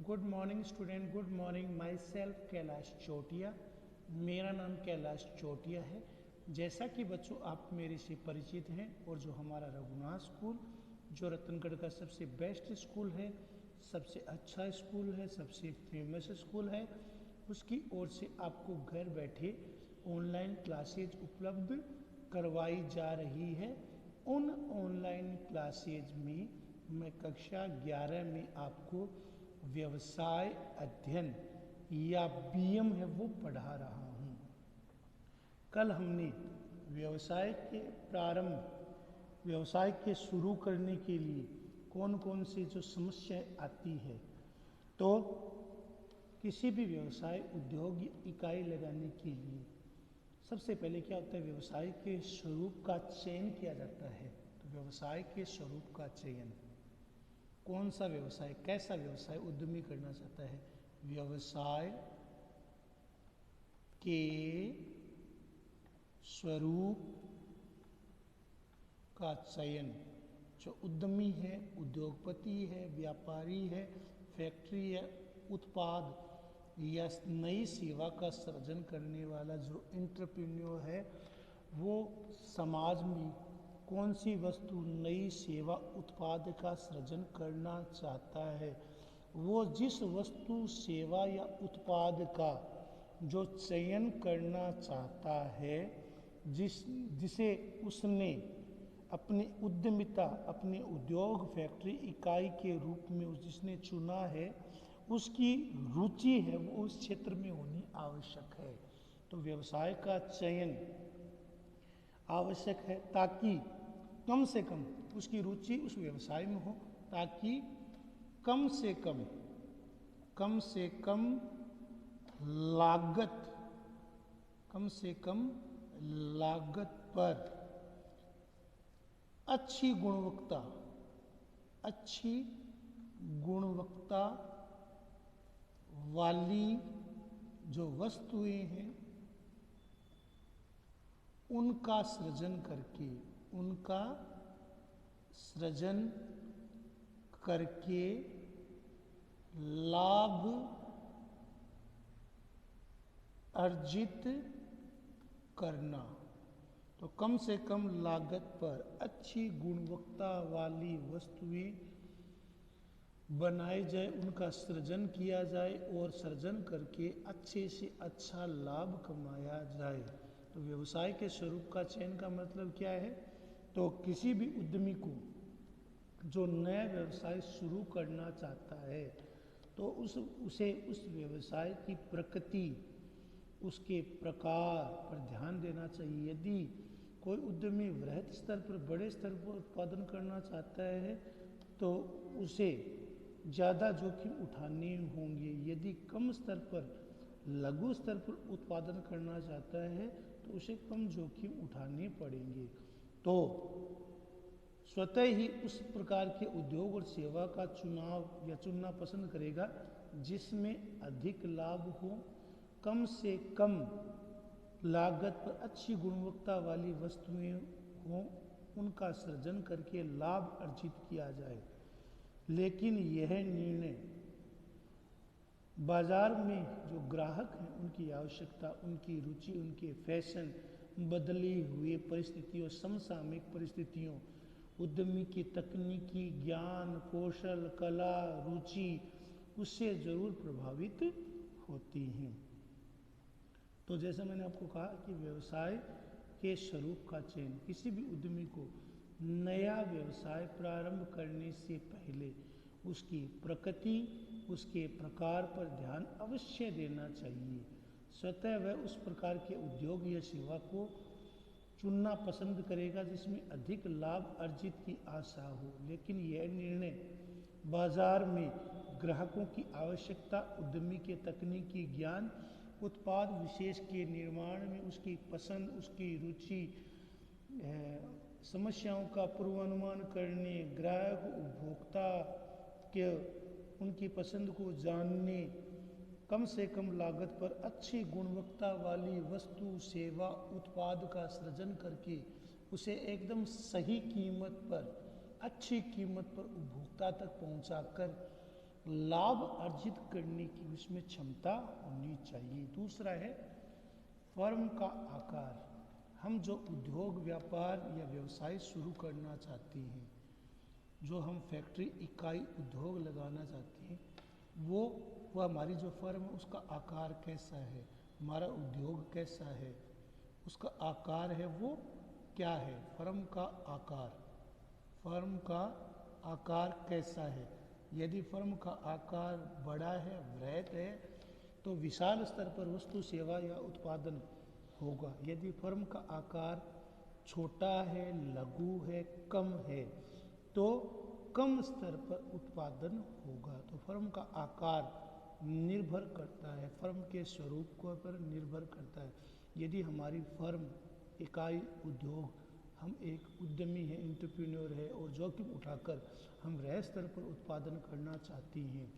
Good morning student, good morning. Myself Kailash Chotiya. मेरा नाम कैलाश चोटिया है। जैसा कि बच्चों आप मेरे से परिचित हैं और जो हमारा रघुनाथ स्कूल जो रतनगढ़ का सबसे बेस्ट स्कूल है, सबसे अच्छा स्कूल है, सबसे फेमस स्कूल है, उसकी ओर से आपको घर बैठे ऑनलाइन क्लासेज उपलब्ध करवाई जा रही है। उन ऑनलाइन क्लासेज में मैं कक्षा 11 में आपको व्यवसाय अध्ययन या बीएम है वो पढ़ा रहा हूँ। कल हमने व्यवसाय के प्रारंभ, व्यवसाय के शुरू करने के लिए कौन कौन सी जो समस्याएं आती है, तो किसी भी व्यवसाय उद्योग इकाई लगाने के लिए सबसे पहले क्या होता है, व्यवसाय के स्वरूप का चयन किया जाता है। तो व्यवसाय के स्वरूप का चयन, कौन सा व्यवसाय, कैसा व्यवसाय उद्यमी करना चाहता है, व्यवसाय के स्वरूप का चयन। जो उद्यमी है, उद्योगपति है, व्यापारी है, फैक्ट्री है, उत्पाद या नई सेवा का सृजन करने वाला जो एंटरप्रेन्योर है, वो समाज में कौन सी वस्तु, नई सेवा, उत्पाद का सृजन करना चाहता है। वो जिस वस्तु, सेवा या उत्पाद का जो चयन करना चाहता है, जिसे उसने अपनी उद्यमिता, अपने उद्योग फैक्ट्री इकाई के रूप में जिसने चुना है, उसकी रुचि है वो उस क्षेत्र में होनी आवश्यक है। तो व्यवसाय का चयन आवश्यक है ताकि कम से कम उसकी रुचि उस व्यवसाय में हो, ताकि कम से कम लागत, कम से कम लागत पर अच्छी गुणवत्ता वाली जो वस्तुएं हैं उनका सृजन करके लाभ अर्जित करना। तो कम से कम लागत पर अच्छी गुणवत्ता वाली वस्तुएं बनाए जाए, उनका सृजन किया जाए और सृजन करके अच्छे से अच्छा लाभ कमाया जाए। तो व्यवसाय के स्वरूप का चयन का मतलब क्या है, तो किसी भी उद्यमी को जो नया व्यवसाय शुरू करना चाहता है, तो उसे उस व्यवसाय की प्रकृति, उसके प्रकार पर ध्यान देना चाहिए। यदि कोई उद्यमी वृहद स्तर पर, बड़े स्तर पर उत्पादन करना चाहता है, तो उसे ज़्यादा जोखिम उठाने होंगे। यदि कम स्तर पर, लघु स्तर पर उत्पादन करना चाहता है, तो उसे कम जोखिम उठाने पड़ेंगे। तो स्वतः ही उस प्रकार के उद्योग और सेवा का चुनाव या चुनना पसंद करेगा जिसमें अधिक लाभ हो, कम से कम लागत पर अच्छी गुणवत्ता वाली वस्तुएं हों, उनका सृजन करके लाभ अर्जित किया जाए। लेकिन यह निर्णय बाजार में जो ग्राहक हैं उनकी आवश्यकता, उनकी रुचि, उनके फैशन, बदली हुई परिस्थितियों, समसामयिक परिस्थितियों, उद्यमी की तकनीकी ज्ञान, कौशल, कला, रुचि, उससे जरूर प्रभावित होती हैं। तो जैसा मैंने आपको कहा कि व्यवसाय के स्वरूप का चयन, किसी भी उद्यमी को नया व्यवसाय प्रारंभ करने से पहले उसकी प्रकृति, उसके प्रकार पर ध्यान अवश्य देना चाहिए। स्वतः वह उस प्रकार के उद्योग या सेवा को चुनना पसंद करेगा जिसमें अधिक लाभ अर्जित की आशा हो। लेकिन यह निर्णय बाजार में ग्राहकों की आवश्यकता, उद्यमी के तकनीकी ज्ञान, उत्पाद विशेष के निर्माण में उसकी पसंद, उसकी रुचि, समस्याओं का पूर्वानुमान करने, ग्राहक उपभोक्ता के उनकी पसंद को जानने, कम से कम लागत पर अच्छी गुणवत्ता वाली वस्तु, सेवा, उत्पाद का सृजन करके उसे एकदम सही कीमत पर, अच्छी कीमत पर उपभोक्ता तक पहुंचाकर लाभ अर्जित करने की उसमें क्षमता होनी चाहिए। दूसरा है फर्म का आकार। हम जो उद्योग व्यापार या व्यवसाय शुरू करना चाहते हैं, जो हम फैक्ट्री इकाई उद्योग लगाना चाहते हैं, वो हमारी जो फर्म है उसका आकार कैसा है, हमारा उद्योग कैसा है, उसका आकार है वो क्या है। फर्म का आकार, फर्म का आकार कैसा है। यदि फर्म का आकार बड़ा है, वृहत है, तो विशाल स्तर पर वस्तु सेवा या उत्पादन होगा। यदि फर्म का आकार छोटा है, लघु है, कम है, तो कम स्तर पर उत्पादन होगा। तो फर्म का आकार निर्भर करता है, फर्म के स्वरूप को पर निर्भर करता है। यदि हमारी फर्म इकाई उद्योग, हम एक उद्यमी हैं, एंटरप्रेन्योर है और जोखिम उठाकर हम वृहद स्तर पर उत्पादन करना चाहते हैं,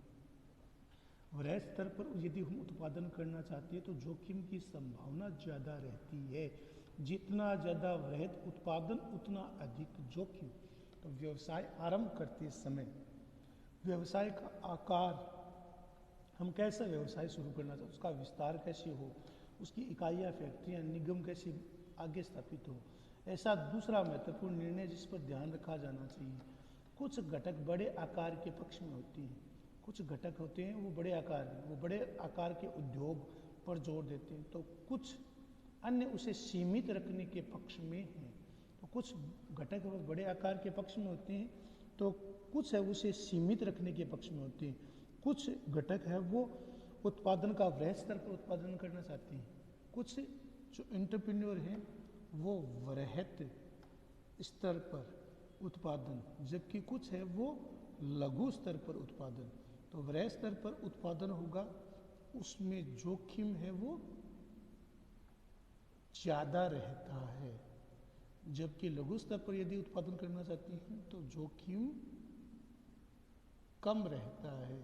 वृहद स्तर पर यदि हम उत्पादन करना चाहते हैं तो जोखिम की संभावना ज़्यादा रहती है। जितना ज़्यादा वृहद उत्पादन उतना अधिक जोखिम। तो व्यवसाय आरंभ करते समय व्यवसाय का आकार, हम कैसा व्यवसाय शुरू करना चाहते हैं, उसका विस्तार कैसे हो, उसकी इकाइयाँ, फैक्ट्रियाँ, निगम कैसे आगे स्थापित हो, ऐसा दूसरा महत्वपूर्ण निर्णय जिस पर ध्यान रखा जाना चाहिए। कुछ घटक बड़े आकार के पक्ष में होते हैं, कुछ घटक होते हैं वो बड़े आकार में, वो बड़े आकार के उद्योग पर जोर देते हैं, तो कुछ अन्य उसे सीमित रखने के पक्ष में हैं। तो कुछ घटक वो बड़े आकार के पक्ष में होते हैं, तो कुछ है उसे सीमित रखने के पक्ष में होते हैं। कुछ घटक है वो उत्पादन का वृहद स्तर पर उत्पादन करना चाहते हैं। कुछ जो एंटरप्रेन्योर हैं वो वृहद स्तर पर उत्पादन, जबकि कुछ है वो लघु स्तर पर उत्पादन। तो वृहद स्तर पर उत्पादन होगा, उसमें जोखिम है वो ज़्यादा रहता है, जबकि लघु स्तर पर यदि उत्पादन करना चाहते हैं तो जोखिम कम रहता है।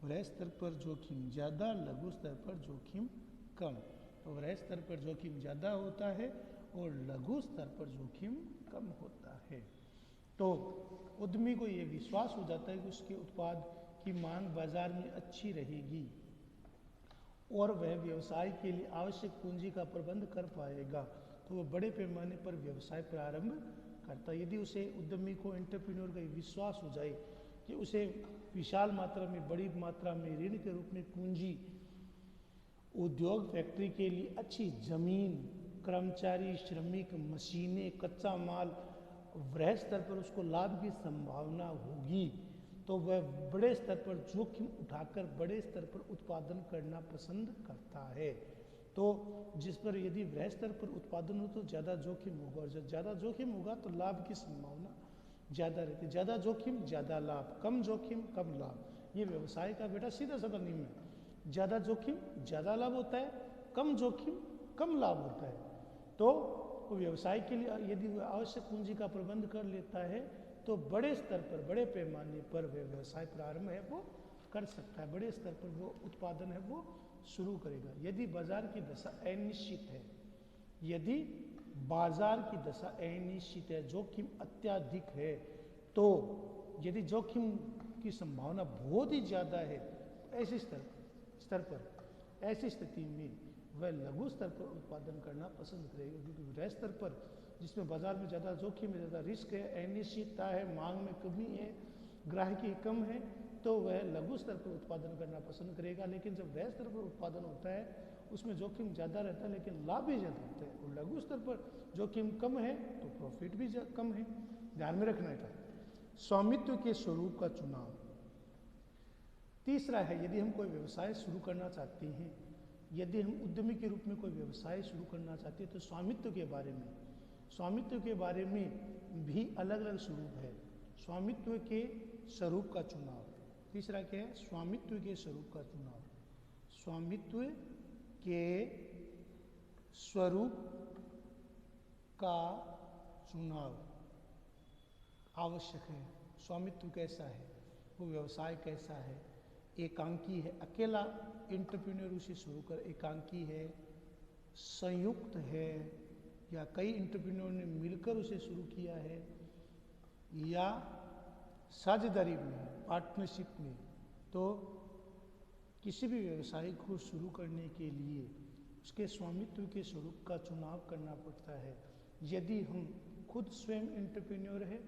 वृहद स्तर पर जोखिम ज़्यादा, लघु स्तर पर जोखिम कम। तो वृहद स्तर पर जोखिम ज़्यादा होता है और लघु स्तर पर जोखिम कम होता है। तो उद्यमी को ये विश्वास हो जाता है कि उसके उत्पाद की मांग बाजार में अच्छी रहेगी और वह व्यवसाय के लिए आवश्यक पूंजी का प्रबंध कर पाएगा, तो वह बड़े पैमाने पर व्यवसाय प्रारंभ करता है। यदि उसे उद्यमी को, एंटरप्रेन्योर का विश्वास हो जाए कि उसे विशाल मात्रा में, बड़ी मात्रा में ऋण के रूप में पूंजी, उद्योग फैक्ट्री के लिए अच्छी जमीन, कर्मचारी, श्रमिक, मशीनें, कच्चा माल, वृहद स्तर पर उसको लाभ की संभावना होगी, तो वह बड़े स्तर पर जोखिम उठाकर बड़े स्तर पर उत्पादन करना पसंद करता है। तो जिस पर यदि वृहद स्तर पर उत्पादन हो तो ज़्यादा जोखिम होगा, और जब ज़्यादा जोखिम होगा तो लाभ की संभावना ज़्यादा रहती है। ज़्यादा जोखिम ज़्यादा लाभ, कम जोखिम कम लाभ, ये व्यवसाय का बेटा सीधा साधा नियम है। ज़्यादा जोखिम ज़्यादा लाभ होता है, कम जोखिम कम लाभ होता है। तो व्यवसाय के लिए यदि वह आवश्यक पूंजी का प्रबंध कर लेता है तो बड़े स्तर पर, बड़े पैमाने पर वह व्यवसाय प्रारंभ है वो कर सकता है, बड़े स्तर पर वो उत्पादन है वो शुरू करेगा। यदि बाजार की दशा अनिश्चित है, यदि बाजार की दशा अनिश्चित है, जोखिम अत्यधिक है, तो यदि जोखिम की संभावना बहुत ही ज़्यादा है, ऐसे स्तर पर, ऐसी स्थिति में वह लघु स्तर पर उत्पादन करना पसंद करेगा, क्योंकि वृहद स्तर पर जिसमें बाजार में ज़्यादा जोखिम है, ज़्यादा रिस्क है, अनिश्चितता है, मांग में कमी है, ग्राहकी कम है, तो वह लघु स्तर पर उत्पादन करना पसंद करेगा। लेकिन जब वृहद स्तर पर उत्पादन होता है उसमें जोखिम ज़्यादा रहता है लेकिन लाभ भी ज़्यादा होता है, और लघु स्तर पर जोखिम कम है तो प्रॉफिट भी कम है। ध्यान में रखना है। स्वामित्व के स्वरूप का चुनाव। तीसरा है, यदि हम कोई व्यवसाय शुरू करना चाहते हैं, यदि हम उद्यमी के रूप में कोई व्यवसाय शुरू करना चाहते हैं तो स्वामित्व के बारे में भी अलग अलग स्वरूप है। स्वामित्व के स्वरूप का चुनाव। तीसरा क्या है? स्वामित्व के स्वरूप का चुनाव। स्वामित्व के स्वरूप का चुनाव आवश्यक है। स्वामित्व कैसा है, वो व्यवसाय कैसा है, एकांकी है, अकेला एंटरप्रेन्योर उसे शुरू कर एकांकी है, संयुक्त है, या कई एंटरप्रेन्योर ने मिलकर उसे शुरू किया है, या साझेदारी में, पार्टनरशिप में। तो किसी भी व्यवसाय को शुरू करने के लिए उसके स्वामित्व के स्वरूप का चुनाव करना पड़ता है। यदि हम खुद स्वयं एंटरप्रेन्योर है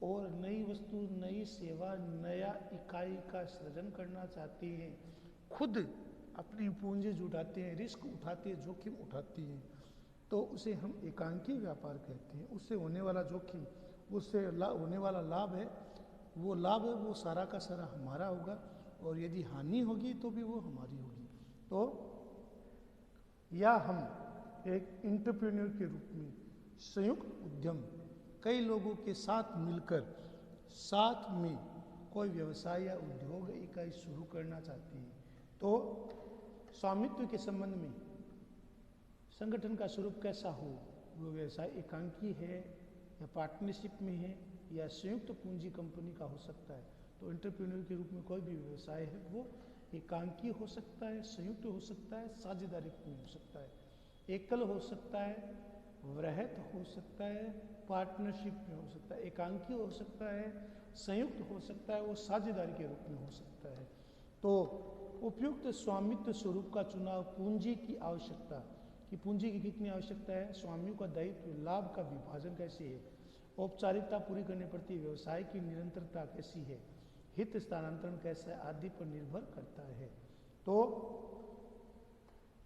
और नई वस्तु, नई सेवा, नया इकाई का सृजन करना चाहते हैं, खुद अपनी पूंजी जुटाते हैं, रिस्क उठाते हैं, जोखिम उठाते हैं, तो उसे हम एकांकी व्यापार कहते हैं। उससे होने वाला जोखिम, उससे होने वाला लाभ है, वो सारा का सारा हमारा होगा, और यदि हानि होगी तो भी वो हमारी होगी। तो या हम एक एंटरप्रेन्योर के रूप में संयुक्त उद्यम, कई लोगों के साथ मिलकर साथ में कोई व्यवसाय या उद्योग इकाई शुरू करना चाहते हैं, तो स्वामित्व के संबंध में संगठन का स्वरूप कैसा हो, वो व्यवसाय एकांकी है या पार्टनरशिप में है या संयुक्त पूंजी कंपनी का हो सकता है। तो एंटरप्रेन्योर के रूप में कोई भी व्यवसाय है वो एकांकी हो सकता है, संयुक्त हो सकता है, साझेदारी में हो सकता है, एकल हो सकता है, वृहत हो सकता है, पार्टनरशिप में हो सकता है, एकांकी हो सकता है, संयुक्त हो सकता है, वो साझेदारी के रूप में हो सकता है। तो उपयुक्त स्वामित्व स्वरूप का चुनाव, पूंजी की आवश्यकता, कि पूंजी की कितनी आवश्यकता है, स्वामियों का दायित्व, लाभ का विभाजन कैसे है, औपचारिकता पूरी करनी पड़ती है, व्यवसाय की निरंतरता कैसी है, हित स्थानांतरण कैसा है, आदि पर निर्भर करता है। तो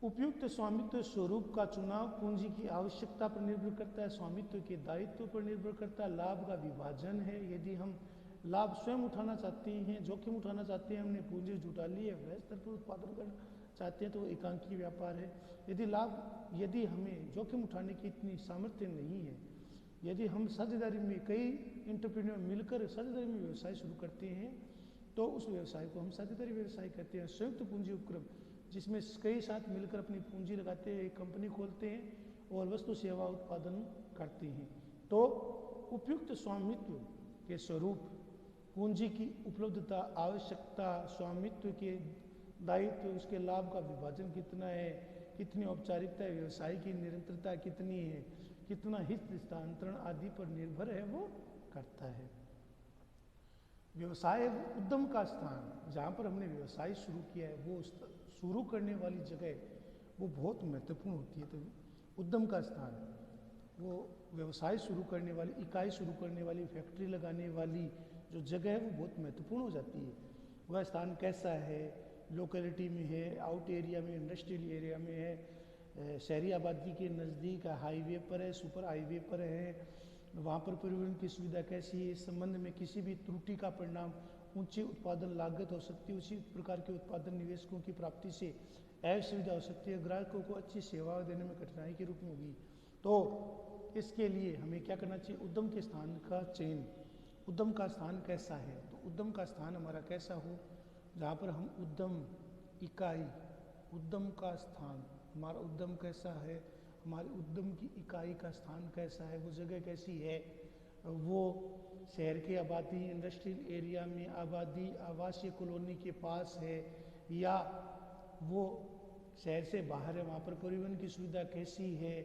उपयुक्त स्वामित्व स्वरूप का चुनाव पूंजी की आवश्यकता पर निर्भर करता है, स्वामित्व के दायित्व पर निर्भर करता है, लाभ का विभाजन है। यदि हम लाभ स्वयं उठाना चाहते हैं, जोखिम उठाना चाहते हैं, हमने पूंजी जुटा ली है, वृहद स्तर पर उत्पादन करना चाहते हैं, तो वो एकांकी व्यापार है। यदि हमें जोखिम उठाने की इतनी सामर्थ्य नहीं है, यदि हम साझेदारी में कई एंटरप्रेन्योर मिलकर साझेदारी में व्यवसाय शुरू करते हैं, तो उस व्यवसाय को हम साझेदारी व्यवसाय कहते हैं। संयुक्त पूंजी उपक्रम, जिसमें कई साथ मिलकर अपनी पूंजी लगाते हैं, एक कंपनी खोलते हैं और वस्तु सेवा उत्पादन करते हैं। तो उपयुक्त स्वामित्व के स्वरूप, पूंजी की उपलब्धता, आवश्यकता, स्वामित्व के दायित्व, उसके लाभ का विभाजन कितना है, कितनी औपचारिकता है, व्यवसाय की निरंतरता कितनी है, कितना हित स्थानांतरण आदि पर निर्भर है, वो करता है। व्यवसाय उद्यम का स्थान, जहाँ पर हमने व्यवसाय शुरू किया है, वो शुरू करने वाली जगह वो बहुत महत्वपूर्ण होती है। तो उद्यम का स्थान, वो व्यवसाय शुरू करने वाली, इकाई शुरू करने वाली, फैक्ट्री लगाने वाली जो जगह है वो बहुत महत्वपूर्ण हो जाती है। वह स्थान कैसा है, लोकेलिटी में है, आउट एरिया में, इंडस्ट्रियल एरिया में है, शहरी आबादी के नज़दीक, हाईवे पर है, सुपर हाईवे पर है, वहाँ पर परिवहन की सुविधा कैसी है, इस संबंध में किसी भी त्रुटि का परिणाम ऊंची उत्पादन लागत हो सकती है, उसी प्रकार के उत्पादन निवेशकों की प्राप्ति से असुविधा हो सकती है, ग्राहकों को अच्छी सेवा देने में कठिनाई के रूप में होगी। तो इसके लिए हमें क्या करना चाहिए, उद्यम के स्थान का चयन, उद्यम का स्थान कैसा है, तो उद्यम का स्थान हमारा कैसा हो, जहाँ पर हम उद्यम इकाई, उद्यम का स्थान, हमारा उद्यम कैसा है, हमारे उद्यम की इकाई का स्थान कैसा है, वो जगह कैसी है, वो शहर की आबादी, इंडस्ट्रियल एरिया में आबादी, आवासीय कॉलोनी के पास है, या वो शहर से बाहर है, वहाँ पर परिवहन की सुविधा कैसी है,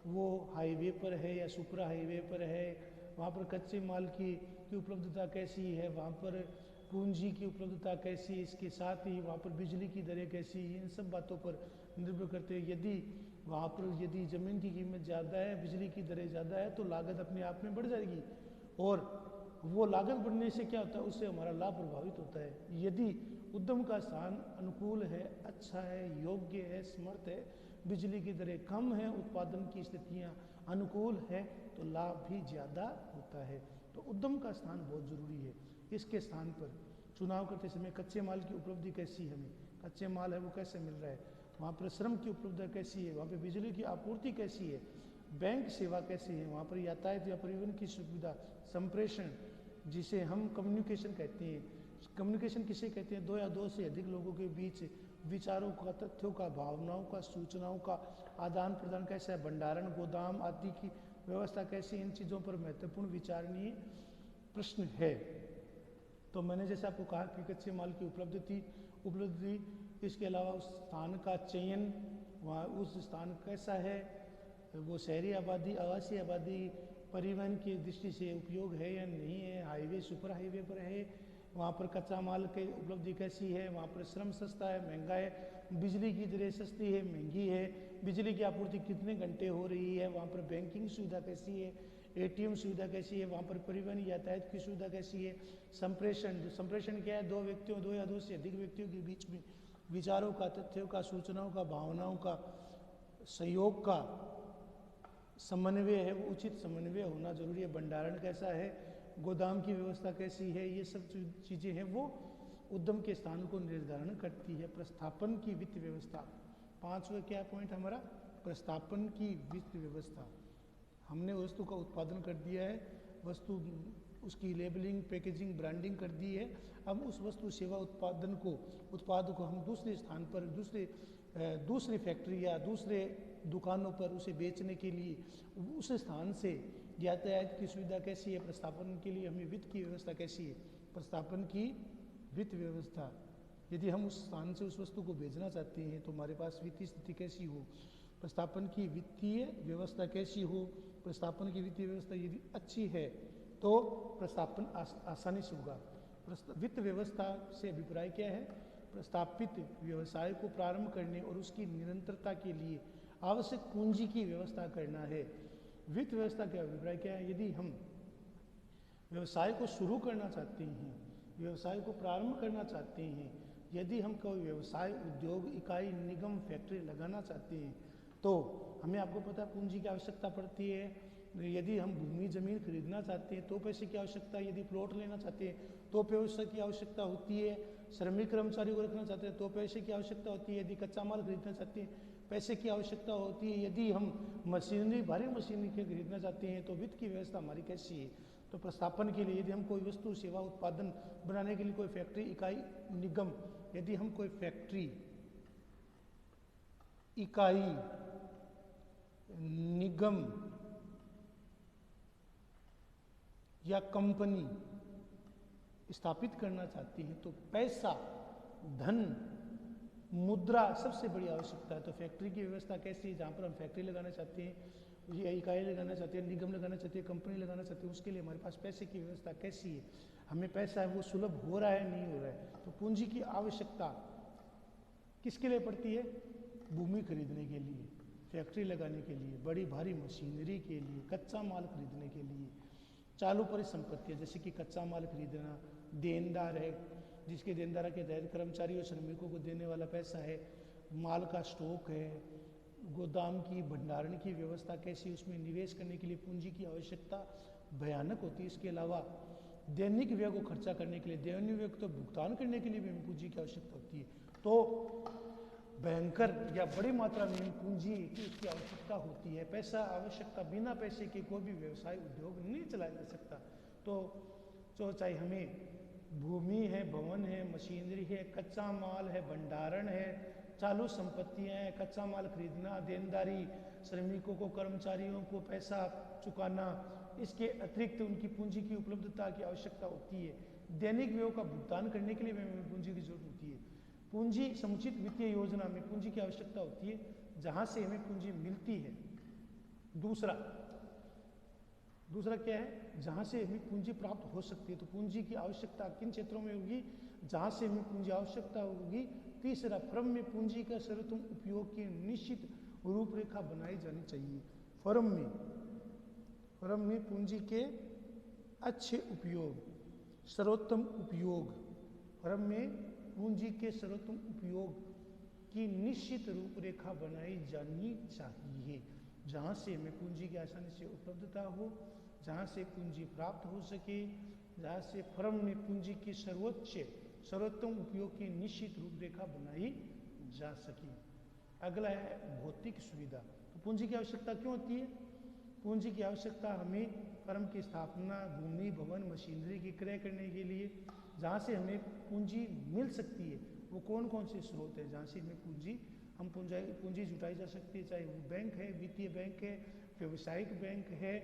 वो हाईवे पर है या सुपर हाईवे पर है, वहाँ पर कच्चे माल की उपलब्धता कैसी है, वहाँ पर पूंजी की उपलब्धता कैसी है, इसके साथ ही वहाँ पर बिजली की दरें कैसी है, इन सब बातों पर निर्भर करते हैं। यदि वहाँ पर यदि ज़मीन की कीमत ज़्यादा है, बिजली की दरें ज़्यादा है, तो लागत अपने आप में बढ़ जाएगी, और वो लागत बढ़ने से क्या होता है, उससे हमारा लाभ प्रभावित होता है। यदि उद्यम का स्थान अनुकूल है, अच्छा है, योग्य है, समर्थ है, बिजली की दरें कम है, उत्पादन की स्थितियाँ अनुकूल है, तो लाभ भी ज़्यादा होता है। तो उद्यम का स्थान बहुत ज़रूरी है। इसके स्थान पर चुनाव करते समय कच्चे माल की उपलब्धि कैसी है, हमें कच्चे माल है वो कैसे मिल रहा है, वहाँ पर श्रम की उपलब्धता कैसी है, वहाँ पर बिजली की आपूर्ति कैसी है, बैंक सेवा कैसी है, वहाँ पर यातायात या परिवहन की सुविधा, संप्रेषण, जिसे हम कम्युनिकेशन कहते हैं, कम्युनिकेशन किसे कहते हैं, दो या दो से अधिक लोगों के बीच विचारों का, तथ्यों का, भावनाओं का, सूचनाओं का आदान प्रदान कैसा है, भंडारण, गोदाम आदि की व्यवस्था कैसी, इन चीज़ों पर महत्वपूर्ण विचारणीय प्रश्न है। तो मैंने जैसे आपको कहा कि कच्चे माल की उपलब्धि, इसके अलावा उस स्थान का चयन, वहाँ उस स्थान कैसा है, वो शहरी आबादी, आवासीय आबादी, परिवहन की दृष्टि से उपयोग है या नहीं है, हाईवे सुपर हाईवे पर है, वहाँ पर कच्चा माल की उपलब्धि कैसी है, वहाँ पर श्रम सस्ता है महंगा है, बिजली की दरें सस्ती है महंगी है, बिजली की आपूर्ति कितने घंटे हो रही है, वहाँ पर बैंकिंग सुविधा कैसी है, एटीएम सुविधा कैसी है, वहाँ पर परिवहन यातायात की सुविधा कैसी है, संप्रेषण क्या है, दो व्यक्तियों, दो या दो से अधिक व्यक्तियों के बीच में विचारों का, तथ्यों का, सूचनाओं का, भावनाओं का, सहयोग का समन्वय है, वो उचित समन्वय होना जरूरी है। भंडारण कैसा है, गोदाम की व्यवस्था कैसी है, ये सब चीज़ें हैं वो उद्यम के स्थान को निर्धारण करती है। प्रस्थापन की वित्त व्यवस्था, पांचवा क्या पॉइंट हमारा, प्रस्थापन की वित्त व्यवस्था। हमने वस्तु का उत्पादन कर दिया है, वस्तु उसकी लेबलिंग, पैकेजिंग, ब्रांडिंग कर दी है। अब उस वस्तु सेवा उत्पाद को हम दूसरे स्थान पर, दूसरी फैक्ट्री या दूसरे दुकानों पर उसे बेचने के लिए उस स्थान से यातायात की सुविधा कैसी है, प्रस्थापन के लिए हमें वित्त की व्यवस्था कैसी है, प्रस्थापन की वित्त व्यवस्था। यदि हम उस स्थान से उस वस्तु को भेजना चाहते हैं तो हमारे पास वित्तीय स्थिति कैसी हो, प्रस्थापन की वित्तीय व्यवस्था कैसी हो। प्रस्थापन की वित्तीय व्यवस्था यदि अच्छी है तो प्रस्थापन आसानी से होगा। वित्त व्यवस्था से अभिप्राय क्या है, प्रस्थापित व्यवसाय को प्रारंभ करने और उसकी निरंतरता के लिए आवश्यक पूंजी की व्यवस्था करना है। वित्त व्यवस्था का अभिप्राय क्या है, यदि हम व्यवसाय को शुरू करना चाहते हैं, व्यवसाय को प्रारंभ करना चाहते हैं, यदि हम कोई व्यवसाय, उद्योग, इकाई, निगम, फैक्ट्री लगाना चाहते हैं तो हमें, आपको पता है, पूंजी की आवश्यकता पड़ती है। यदि हम भूमि जमीन खरीदना चाहते हैं तो पैसे की आवश्यकता है, यदि प्लॉट लेना चाहते हैं तो पैसे की आवश्यकता होती है, श्रमिक कर्मचारी को रखना चाहते हैं तो पैसे की आवश्यकता होती है, यदि कच्चा माल खरीदना चाहते हैं पैसे की आवश्यकता होती है, यदि हम मशीनरी, भारी मशीनरी के खरीदना चाहते हैं तो वित्त की व्यवस्था हमारी कैसी है। तो प्रस्थापन के लिए यदि हम कोई वस्तु सेवा उत्पादन बनाने के लिए कोई फैक्ट्री, इकाई, निगम, यदि हम कोई फैक्ट्री, इकाई, निगम या कंपनी स्थापित करना चाहती हैं तो पैसा, धन, मुद्रा सबसे बड़ी आवश्यकता है। तो फैक्ट्री की व्यवस्था कैसी है, जहाँ पर हम फैक्ट्री लगाना चाहते हैं, ये इकाई लगाना चाहते हैं, निगम लगाना चाहते हैं, कंपनी लगाना चाहते हैं, उसके लिए हमारे पास पैसे की व्यवस्था कैसी है, हमें पैसा है वो सुलभ हो रहा है, नहीं हो रहा है। तो पूंजी की आवश्यकता किसके लिए पड़ती है, भूमि खरीदने के लिए, फैक्ट्री लगाने के लिए, बड़ी भारी मशीनरी के लिए, कच्चा माल खरीदने के लिए, चालू परिसंपत्तियाँ जैसे कि कच्चा माल खरीदना, देनदार है जिसके देनदार के तहत कर्मचारी और श्रमिकों को देने वाला पैसा है, माल का स्टॉक है, गोदाम की, भंडारण की व्यवस्था कैसी, उसमें निवेश करने के लिए पूंजी की आवश्यकता भयानक होती है। इसके अलावा दैनिक व्यय को खर्चा करने के लिए, दैनिक व्यय को तो भुगतान करने के लिए भी पूंजी की आवश्यकता होती है। तो भयंकर या बड़ी मात्रा में पूंजी की उसकी आवश्यकता होती है। पैसा आवश्यकता, बिना पैसे के कोई भी व्यवसाय, उद्योग नहीं चलाया जा सकता। तो चाहे हमें भूमि है, भवन है, मशीनरी है, कच्चा माल है, भंडारण है, चालू संपत्तियां हैं, कच्चा माल खरीदना, देनदारी, श्रमिकों को, कर्मचारियों को पैसा चुकाना, इसके अतिरिक्त उनकी पूंजी की उपलब्धता की आवश्यकता होती है। दैनिक व्ययों का भुगतान करने के लिए भी हमें पूंजी की जरूरत होती है। पूंजी, समुचित वित्तीय योजना में पूंजी की आवश्यकता होती है, जहां से हमें पूंजी मिलती है। दूसरा क्या है, जहां से हमें पूंजी प्राप्त हो सकती है। तो पूंजी की आवश्यकता किन क्षेत्रों में होगी, जहां से हमें पूंजी आवश्यकता होगी। तीसरा, फर्म में पूंजी का सर्वोत्तम उपयोग की निश्चित रूपरेखा बनाई जानी चाहिए। फर्म में पूंजी के अच्छे उपयोग, सर्वोत्तम उपयोग, फर्म में पूंजी के सर्वोत्तम उपयोग की निश्चित रूपरेखा बनाई जानी चाहिए, जहां से हमें पूंजी की आसानी से उपलब्धता हो, जहां से पूंजी प्राप्त हो सके, जहां से फर्म में पूंजी की सर्वोत्तम उपयोग की निश्चित रूपरेखा बनाई जा सके। अगला है भौतिक सुविधा। तो पूंजी की आवश्यकता क्यों होती है, पूंजी की आवश्यकता हमें फर्म की स्थापना, भूमि, भवन, मशीनरी की क्रय करने के लिए, जहाँ से हमें पूंजी मिल सकती है। वो कौन कौन से स्रोत है जहाँ से हमें पूंजी जुटाई जा सकती है, चाहे वो बैंक है, वित्तीय बैंक है, व्यवसायिक बैंक है,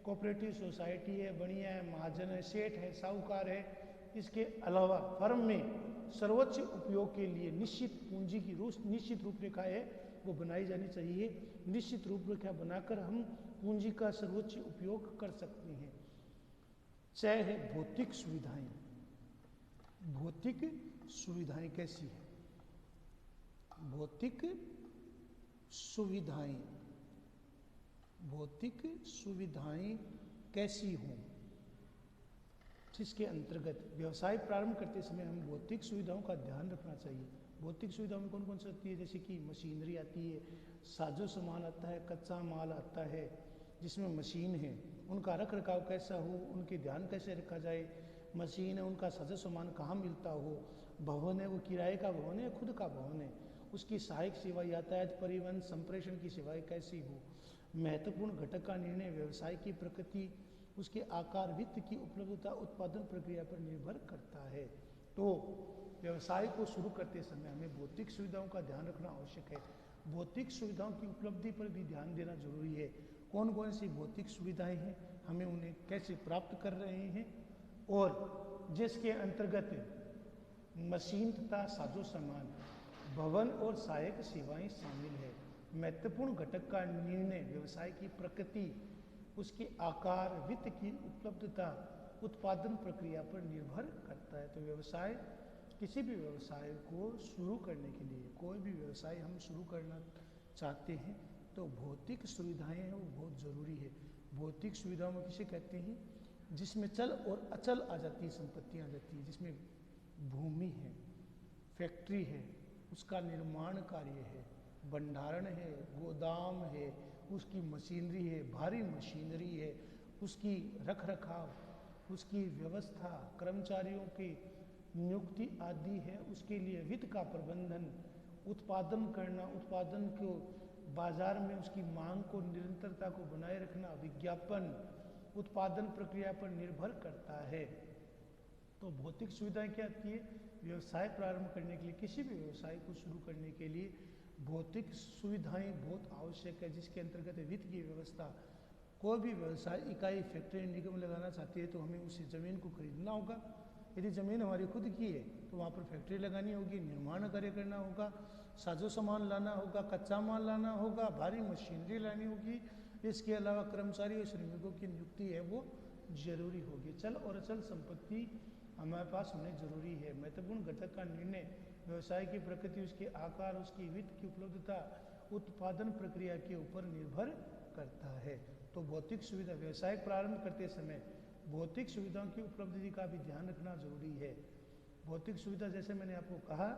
कोऑपरेटिव सोसाइटी है, बनिया है, महाजन है, सेठ है, साहूकार है। इसके अलावा फर्म में सर्वोच्च उपयोग के लिए निश्चित पूंजी की निश्चित रूपरेखा है वो बनाई जानी चाहिए। निश्चित रूपरेखा बनाकर हम पूंजी का सर्वोच्च उपयोग कर सकते हैं। 6 है भौतिक सुविधाएं। भौतिक सुविधाएं कैसी है? भौतिक सुविधाएं, भौतिक सुविधाएं कैसी हों, जिसके अंतर्गत व्यवसाय प्रारंभ करते समय हम भौतिक सुविधाओं का ध्यान रखना चाहिए। भौतिक सुविधाओं में कौन कौन सी आती है? जैसे कि मशीनरी आती है, साजो सामान आता है, कच्चा माल आता है, जिसमें मशीन है, उनका रख रखाव कैसा हो, उनके ध्यान कैसे रखा जाए, मशीन है उनका साजो सामान कहाँ मिलता हो, भवन है वो किराए का भवन है, खुद का भवन है, उसकी सहायक सेवा, यातायात, परिवहन, संप्रेषण की सेवाएं कैसी हो। महत्वपूर्ण घटक का निर्णय व्यवसाय की प्रकृति, उसके आकार, वित्त की उपलब्धता, उत्पादन प्रक्रिया पर निर्भर करता है। तो व्यवसाय को शुरू करते समय हमें भौतिक सुविधाओं का ध्यान रखना आवश्यक है। भौतिक सुविधाओं की उपलब्धि पर भी ध्यान देना जरूरी है। कौन कौन सी भौतिक सुविधाएं हैं, हमें उन्हें कैसे प्राप्त कर रहे हैं, और जिसके अंतर्गत मशीन तथा साजो सामान, भवन और सहायक सेवाएं शामिल है। महत्वपूर्ण घटक का निर्णय व्यवसाय की प्रकृति, उसके आकार, वित्त की उपलब्धता, उत्पादन प्रक्रिया पर निर्भर करता है। तो व्यवसाय, किसी भी व्यवसाय को शुरू करने के लिए, कोई भी व्यवसाय हम शुरू करना चाहते हैं तो भौतिक सुविधाएं हैं वो बहुत ज़रूरी है। भौतिक सुविधाओं में किसे कहते हैं? जिसमें चल और अचल आ जाती है, संपत्तियाँ आ जाती है, जिसमें भूमि है, फैक्ट्री है, उसका निर्माण कार्य है, भंडारण है, गोदाम है, उसकी मशीनरी है, भारी मशीनरी है, उसकी रख रखाव, उसकी व्यवस्था, कर्मचारियों की नियुक्ति आदि है, उसके लिए वित्त का प्रबंधन, उत्पादन करना, उत्पादन को बाजार में उसकी मांग को, निरंतरता को बनाए रखना, विज्ञापन, उत्पादन प्रक्रिया पर निर्भर करता है। तो भौतिक सुविधाएं क्या आती है? व्यवसाय प्रारंभ करने के लिए, किसी भी व्यवसाय को शुरू करने के लिए भौतिक सुविधाएं बहुत आवश्यक है, जिसके अंतर्गत वित्त की व्यवस्था। कोई भी व्यवसाय इकाई, फैक्ट्री, निगम लगाना चाहती है तो हमें उसे ज़मीन को खरीदना होगा। यदि ज़मीन हमारी खुद की है तो वहाँ पर फैक्ट्री लगानी होगी, निर्माण कार्य करना होगा, साजो सामान लाना होगा, कच्चा माल लाना होगा, भारी मशीनरी लानी होगी। इसके अलावा कर्मचारी और श्रमिकों की नियुक्ति है वो जरूरी होगी। चल और अचल संपत्ति हमारे पास होने जरूरी है। महत्वपूर्ण घटक का निर्णय व्यवसाय की प्रकृति, उसके आकार, उसकी वित्त की उपलब्धता, उत्पादन प्रक्रिया के ऊपर निर्भर करता है। तो भौतिक सुविधा, व्यवसाय प्रारंभ करते समय भौतिक सुविधाओं की उपलब्धि का भी ध्यान रखना जरूरी है। भौतिक सुविधा, जैसे मैंने आपको कहा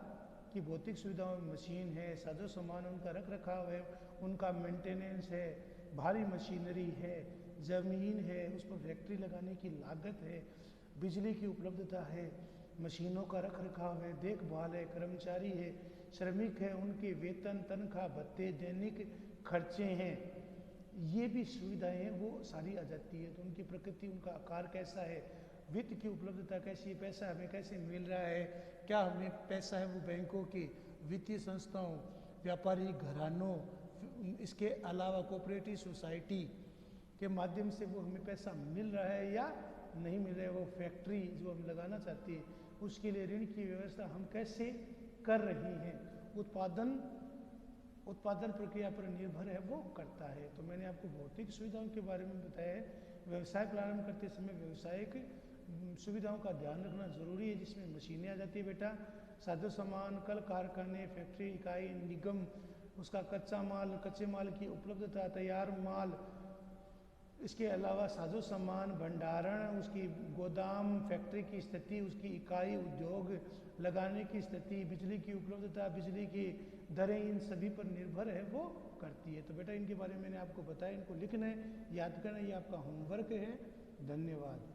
कि भौतिक सुविधाओं में मशीन है, साजो सामान, उनका रख रखाव है, उनका मेंटेनेंस है, भारी मशीनरी है, ज़मीन है, उस पर फैक्ट्री लगाने की लागत है, बिजली की उपलब्धता है, मशीनों का रख रखाव है, देखभाल है, कर्मचारी है, श्रमिक है, उनके वेतन, तनख्वाह, भत्ते, दैनिक खर्चे हैं, ये भी सुविधाएं हैं वो सारी आ जाती है। तो उनकी प्रकृति, उनका आकार कैसा है, वित्त की उपलब्धता कैसी है, पैसा हमें कैसे मिल रहा है, क्या हमें पैसा है वो बैंकों की, वित्तीय संस्थाओं, व्यापारी घरानों, इसके अलावा कोऑपरेटिव सोसाइटी के माध्यम से वो हमें पैसा मिल रहा है या नहीं मिल रहा है। वो फैक्ट्री जो हम लगाना चाहते हैं उसके लिए ऋण की व्यवस्था हम कैसे कर रहे हैं, उत्पादन प्रक्रिया पर निर्भर है वो करता है। तो मैंने आपको भौतिक सुविधाओं के बारे में बताया है। व्यवसाय प्रारंभ करते समय व्यावसायिक सुविधाओं का ध्यान रखना जरूरी है, जिसमें मशीनें आ जाती है बेटा, साजो सामान, कल कारखाने, फैक्ट्री, इकाई, निगम, उसका कच्चा माल, कच्चे माल की उपलब्धता, तैयार माल, इसके अलावा साजो सामान, भंडारण, उसकी गोदाम, फैक्ट्री की स्थिति, उसकी इकाई, उद्योग लगाने की स्थिति, बिजली की उपलब्धता, बिजली की दरें, इन सभी पर निर्भर है वो करती है। तो बेटा इनके बारे में मैंने आपको बताया, इनको लिखना है, याद करना, ये आपका होमवर्क है। धन्यवाद।